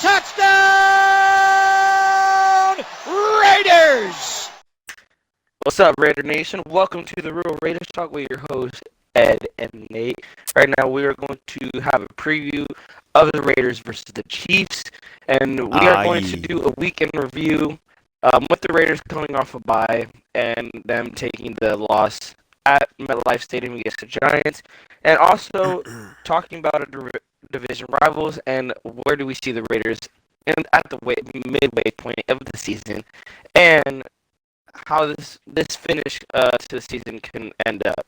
Touchdown, Raiders! What's up, Raider Nation? Welcome to the Real Raiders Talk with your hosts, Ed and Nate. Right now, we are going to have a preview of the Raiders versus the Chiefs, and we are going to do a weekend review with the Raiders coming off a bye and them taking the loss at MetLife Stadium against the Giants, and also talking about division rivals and where do we see the Raiders at the midway point of the season, and how this finish to the season can end up.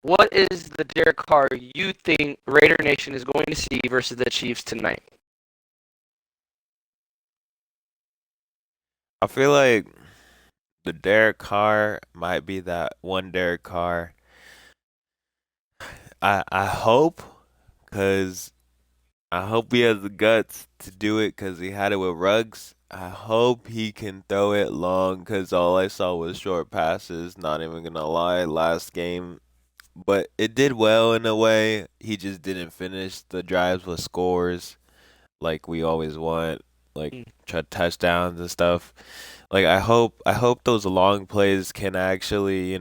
What is the Derek Carr you think Raider Nation is going to see versus the Chiefs tonight? I feel like the Derek Carr might be that one Derek Carr. I hope, because I hope he has the guts to do it, because he had it with Ruggs. I hope he can throw it long, because all I saw was short passes, not even going to lie, last game. But it did well in a way. He just didn't finish the drives with scores like we always want, like touchdowns and stuff. Like I hope those long plays can actually,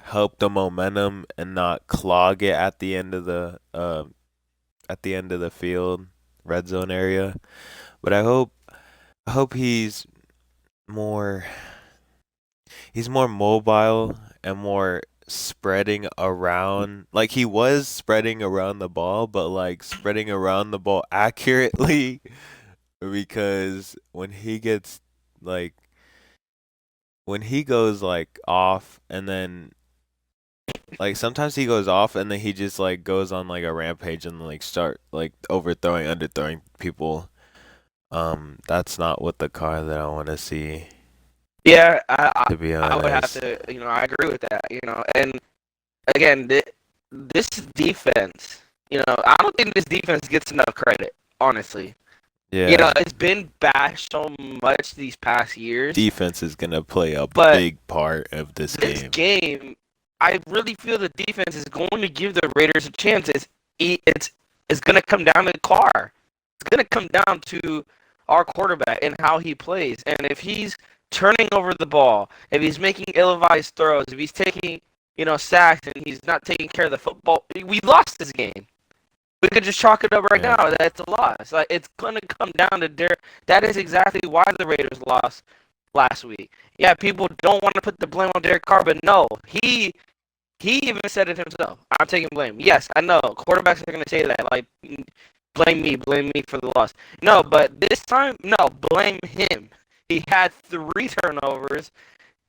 help the momentum and not clog it at the end of the field, red zone area. But I hope he's more mobile and more spreading around. Like he was spreading around the ball, but like spreading around the ball accurately, because when he goes like off, and then like sometimes he goes off and then he just like goes on like a rampage and like start like overthrowing, underthrowing people. That's not what the car that I want to see. Yeah, To be I would have honest, to, I agree with that, and again, this defense, I don't think this defense gets enough credit, honestly. yeah, It's been bashed so much these past years, defense is gonna play a but big part of this this game. game, I really feel the defense is going to give the Raiders a chance. It's going to come down to Carr. It's going to come down to our quarterback and how he plays. And if he's turning over the ball, if he's making ill-advised throws, if he's taking, sacks and he's not taking care of the football, we lost this game. We could just chalk it up right now. That's a loss. Like, it's going to come down to Derek. That is exactly why the Raiders lost last week. Yeah, people don't want to put the blame on Derek Carr, but no, he even said it himself. I'm taking blame. Yes, I know quarterbacks are going to say that, like, blame me for the loss. No, but this time, no, blame him. He had 3 turnovers.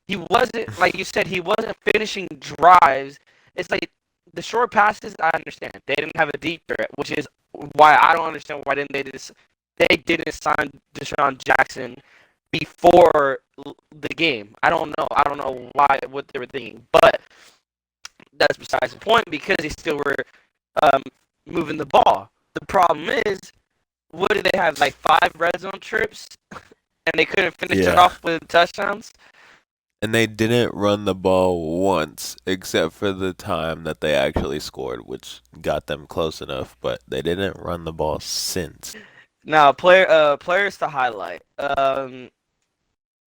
He wasn't, like you said, he wasn't finishing drives. It's like the short passes, I understand. They didn't have a deep threat, which is why I don't understand why they didn't sign Deshaun Jackson before the game. I don't know. I don't know what they were thinking, but that's besides the point because they still were moving the ball. The problem is, what did they have? Like 5 red zone trips, and they couldn't finish it off with touchdowns. And they didn't run the ball once, except for the time that they actually scored, which got them close enough. But they didn't run the ball since. Now, players to highlight.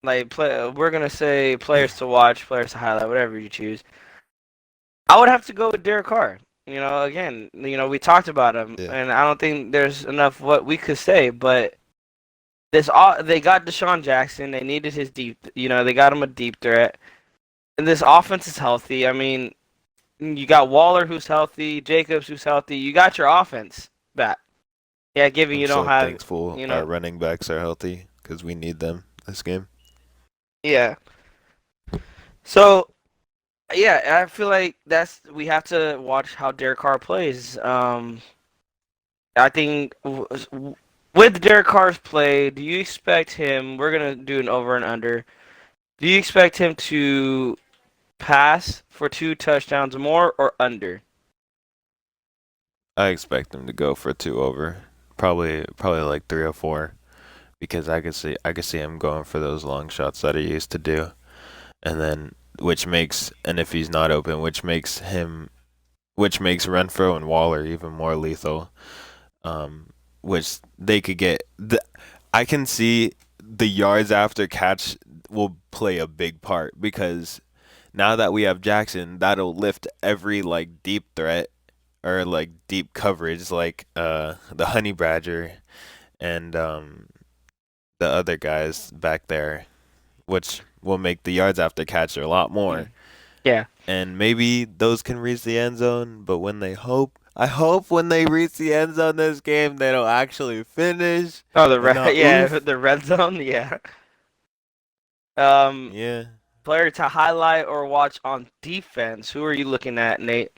We're gonna say players to watch, players to highlight, whatever you choose. I would have to go with Derek Carr. Again, we talked about him, and I don't think there's enough what we could say. But they got Deshaun Jackson. They needed his deep. They got him a deep threat. And this offense is healthy. I mean, you got Waller who's healthy, Jacobs who's healthy. You got your offense back. Yeah, given you don't have. Thankful our running backs are healthy because we need them this game. Yeah. So, yeah, I feel like we have to watch how Derek Carr plays. I think with Derek Carr's play, do you expect him? We're gonna do an over and under. Do you expect him to pass for 2 touchdowns more or under? I expect him to go for 2 over, probably like 3 or 4, because I could see him going for those long shots that he used to do, and then if he's not open, which makes Renfro and Waller even more lethal. Which they could get. I can see the yards after catch will play a big part because now that we have Jackson, that'll lift every like deep threat or like deep coverage like the Honey Badger and the other guys back there, which will make the yards after catch a lot more. Yeah. And maybe those can reach the end zone, but I hope when they reach the end zone this game, they don't actually finish Oh, and not yeah, oof. the red zone, yeah. Um, Yeah, Player to highlight or watch on defense. Who are you looking at, Nate?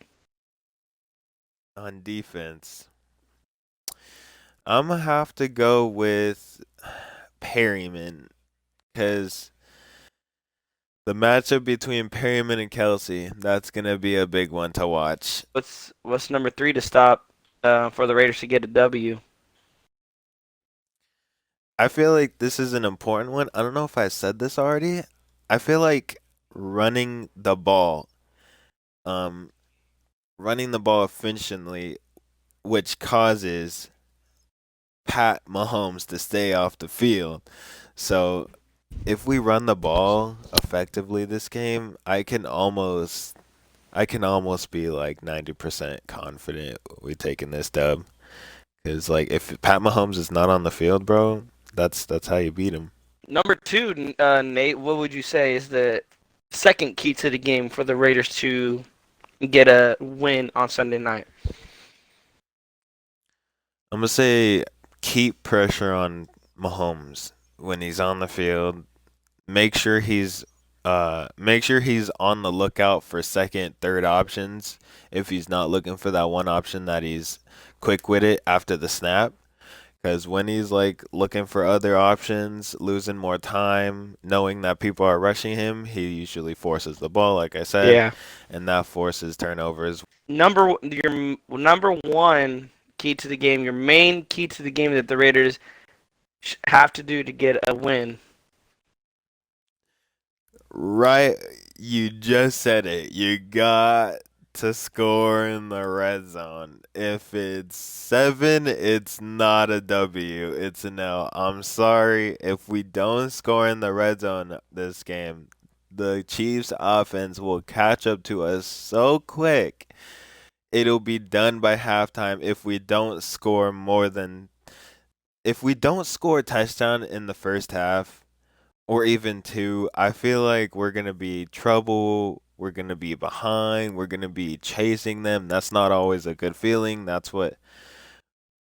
on defense. I'm gonna have to go with Perryman because the matchup between Perryman and Kelsey, that's gonna be a big one to watch. What's number 3 to stop for the Raiders to get a W? I feel like this is an important one. I don't know if I said this already. I feel like running the ball, um, running the ball efficiently, which causes Pat Mahomes to stay off the field. So if we run the ball effectively this game, I can almost be like 90% confident we taking this dub. Cause like if Pat Mahomes is not on the field, bro, that's how you beat him. Number 2, Nate, what would you say is the second key to the game for the Raiders to get a win on Sunday night? I'm gonna say keep pressure on Mahomes when he's on the field. Make sure he's on the lookout for second, third options if he's not looking for that one option that he's quick with it after the snap. Because when he's like looking for other options, losing more time, knowing that people are rushing him, he usually forces the ball, like I said, Yeah. and that forces turnovers. Your number 1 key to the game, your main key to the game that the Raiders have to do to get a win. Right, you just said it. You got to score in the red zone. If it's 7, it's not a W. It's an L. I'm sorry. If we don't score in the red zone this game, the Chiefs offense will catch up to us so quick. It'll be done by halftime if we don't score a touchdown in the first half or even two, I feel like we're gonna be trouble. We're gonna be behind. We're gonna be chasing them. That's not always a good feeling. That's what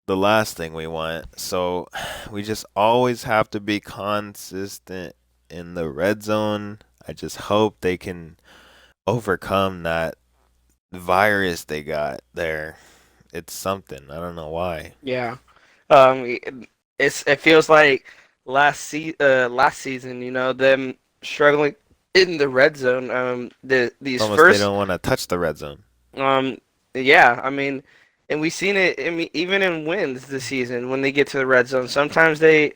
the last thing we want. So we just always have to be consistent in the red zone. I just hope they can overcome that virus they got there. It's something. I don't know why. Yeah. It feels like last season, them struggling in the red zone. It's These almost they first don't want to touch the red zone. um yeah, I mean, and we've seen it. I mean, even in wins this season when they get to the red zone, sometimes they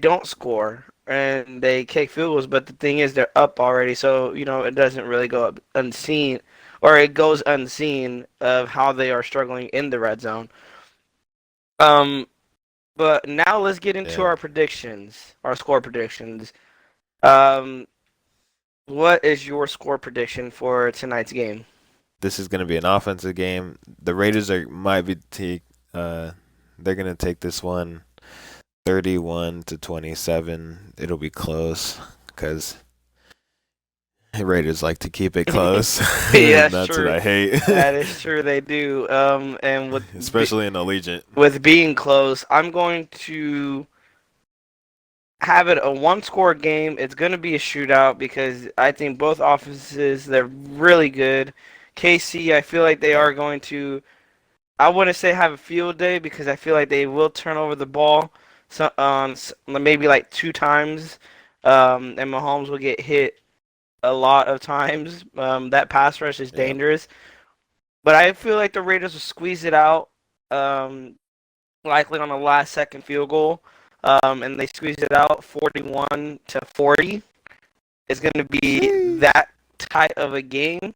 don't score and they kick field goals. But the thing is, they're up already, so it doesn't really go up unseen, or it goes unseen of how they are struggling in the red zone. Um, but now let's get into Yeah. our predictions, our score predictions. Um, what is your score prediction for tonight's game? This is going to be an offensive game. The Raiders they're going to take this one 31-27. It'll be close cuz the Raiders like to keep it close. Yeah, And that's that's what true. I hate. That is true. They do. And Especially in Allegiant. with being close, I'm going to have it a one-score game. It's going to be a shootout because I think both offenses they're really good. KC, I feel like they Yeah. are going to. I wouldn't say have a field day because I feel like they will turn over the ball, maybe like 2 times, and Mahomes will get hit a lot of times. That pass rush is Yeah. dangerous, but I feel like the Raiders will squeeze it out, um, likely on a last-second field goal, and they squeeze it out 41-40. It's going to be Sheesh. that tight of a game.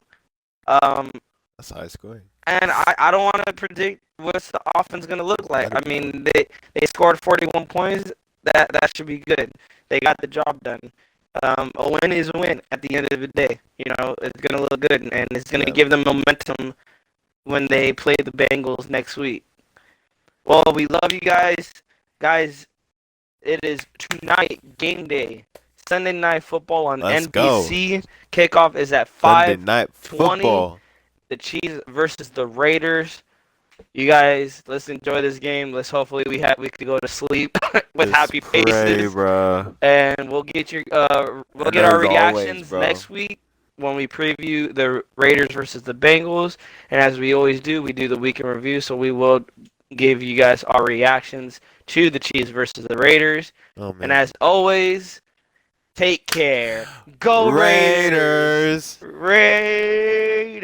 Um, That's high scoring. And I don't want to predict what's the offense going to look like. That'll I be fun. mean, they scored 41 points. that should be good. They got the job done. A win is a win at the end of the day. It's gonna look good, and it's gonna give them momentum when they play the Bengals next week. Well, we love you guys. Guys, it is tonight, game day. Sunday Night Football on Let's go. NBC. Kickoff is at Sunday 5:20. night football. The Chiefs versus the Raiders. You guys, let's enjoy this game. Let's hopefully we could go to sleep with Just happy pray, faces. bro. And we'll get our And reactions always, bro. next week when we preview the Raiders versus the Bengals. And as we always do, we do the week in review. So we will give you guys our reactions to the Chiefs versus the Raiders. Oh, man. And as always, take care. Go Raiders. Raiders!